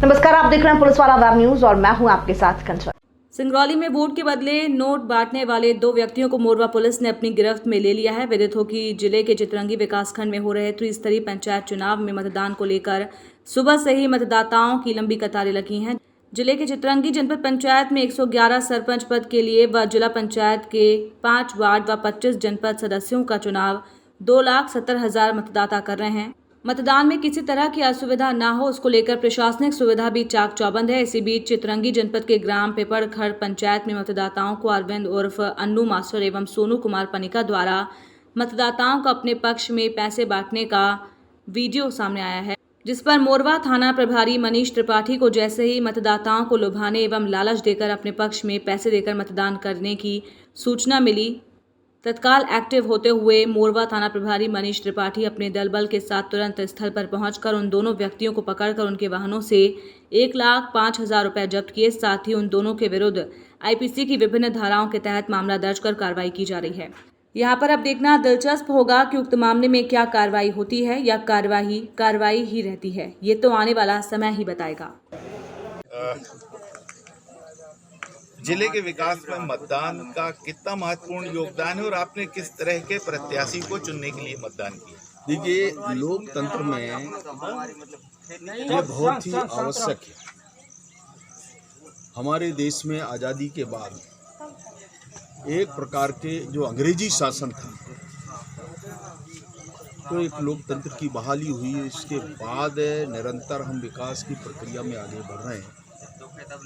नमस्कार, आप देख रहे हैं पुलिस वाला वेब न्यूज और मैं हूं आपके साथ कंचन। सिंगरौली में वोट के बदले नोट बांटने वाले 2 व्यक्तियों को मोरवा पुलिस ने अपनी गिरफ्त में ले लिया है। विदित हो कि जिले के चितरंगी विकासखंड में हो रहे त्रिस्तरीय पंचायत चुनाव में मतदान को लेकर सुबह से ही मतदाताओं की लंबी कतारें लगी हैं। जिले के चितरंगी जनपद पंचायत में 111 सरपंच पद के लिए व जिला पंचायत के 5 वार्ड व 25 जनपद सदस्यों का चुनाव 2,70,000 मतदाता कर रहे हैं। मतदान में किसी तरह की असुविधा न हो, उसको लेकर प्रशासनिक सुविधा भी चाक चौबंद है। इसी बीच चितरंगी जनपद के ग्राम पेपरखड़ पंचायत में मतदाताओं को अरविंद उर्फ अन्नू मास्टर एवं सोनू कुमार पनिका द्वारा मतदाताओं को अपने पक्ष में पैसे बांटने का वीडियो सामने आया है, जिस पर मोरवा थाना प्रभारी मनीष त्रिपाठी को जैसे ही मतदाताओं को लुभाने एवं लालच देकर अपने पक्ष में पैसे देकर मतदान करने की सूचना मिली, तत्काल एक्टिव होते हुए मोरवा थाना प्रभारी मनीष त्रिपाठी अपने दल बल के साथ तुरंत स्थल पर पहुंचकर उन दोनों व्यक्तियों को पकड़कर उनके वाहनों से 1,05,000 रुपए जब्त किए। साथ ही उन दोनों के विरुद्ध आईपीसी की विभिन्न धाराओं के तहत मामला दर्ज कर कार्रवाई की जा रही है। यहाँ पर अब देखना दिलचस्प होगा कि उक्त मामले में क्या कार्रवाई होती है या कार्रवाई ही रहती है, ये तो आने वाला समय ही बताएगा। जिले के विकास में मतदान का कितना महत्वपूर्ण योगदान है और आपने किस तरह के प्रत्याशी को चुनने के लिए मतदान किया? देखिए, लोकतंत्र में ये बहुत ही आवश्यक है। हमारे देश में आज़ादी के बाद एक प्रकार के जो अंग्रेजी शासन था, तो एक लोकतंत्र की बहाली हुई। इसके बाद निरंतर हम विकास की प्रक्रिया में आगे बढ़ रहे हैं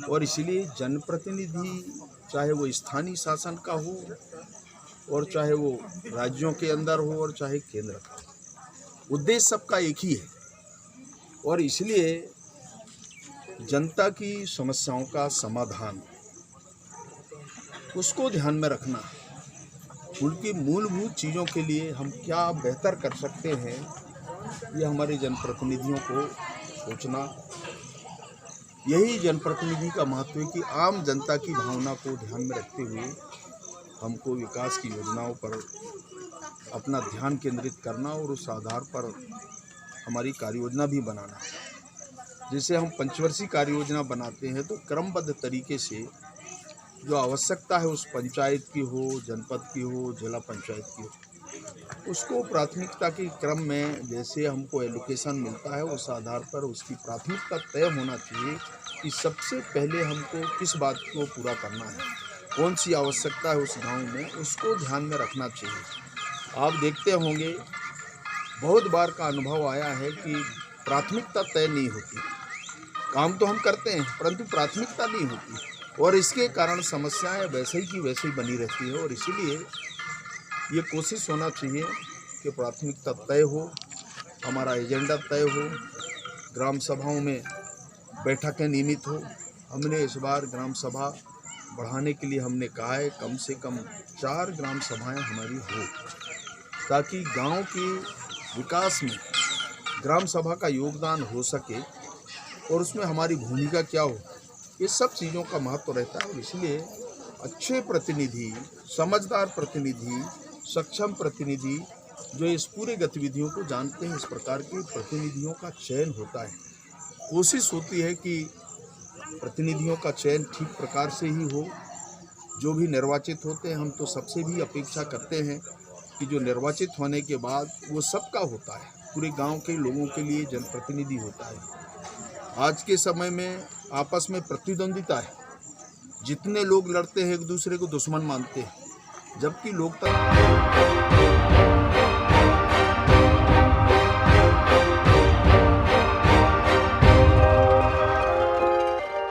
और इसीलिए जनप्रतिनिधि, चाहे वो स्थानीय शासन का हो और चाहे वो राज्यों के अंदर हो और चाहे केंद्र का, उद्देश्य सबका एक ही है। और इसलिए जनता की समस्याओं का समाधान, उसको ध्यान में रखना, उनकी मूलभूत चीज़ों के लिए हम क्या बेहतर कर सकते हैं, ये हमारे जनप्रतिनिधियों को सोचना। यही जनप्रतिनिधि का महत्व है कि आम जनता की भावना को ध्यान में रखते हुए हमको विकास की योजनाओं पर अपना ध्यान केंद्रित करना और उस आधार पर हमारी कार्ययोजना भी बनाना। जैसे हम पंचवर्षीय कार्ययोजना बनाते हैं तो क्रमबद्ध तरीके से जो आवश्यकता है उस पंचायत की हो, जनपद की हो, जिला पंचायत की हो, उसको प्राथमिकता के क्रम में जैसे हमको एलोकेशन मिलता है उस आधार पर उसकी प्राथमिकता तय होना चाहिए कि सबसे पहले हमको किस बात को पूरा करना है, कौन सी आवश्यकता है उस गांव में, उसको ध्यान में रखना चाहिए। आप देखते होंगे बहुत बार का अनुभव आया है कि प्राथमिकता तय नहीं होती, काम तो हम करते हैं परंतु प्राथमिकता नहीं होती और इसके कारण समस्याएं वैसे ही की वैसे ही बनी रहती है। और इसीलिए ये कोशिश होना चाहिए कि प्राथमिकता तय हो, हमारा एजेंडा तय हो, ग्राम सभाओं में बैठकें नियमित हो। हमने इस बार ग्राम सभा बढ़ाने के लिए हमने कहा है कम से कम 4 ग्राम सभाएं हमारी हो, ताकि गांव के विकास में ग्राम सभा का योगदान हो सके और उसमें हमारी भूमिका क्या हो, ये सब चीज़ों का महत्व रहता है। और इसलिए अच्छे प्रतिनिधि, समझदार प्रतिनिधि, सक्षम प्रतिनिधि जो इस पूरे गतिविधियों को जानते हैं, इस प्रकार के प्रतिनिधियों का चयन होता है। कोशिश होती है कि प्रतिनिधियों का चयन ठीक प्रकार से ही हो। जो भी निर्वाचित होते हैं, हम तो सबसे भी अपेक्षा करते हैं कि जो निर्वाचित होने के बाद वो सबका होता है, पूरे गांव के लोगों के लिए जनप्रतिनिधि होता है। आज के समय में आपस में प्रतिद्वंदिता है, जितने लोग लड़ते हैं एक दूसरे को दुश्मन मानते हैं, जबकि लोकतंत्र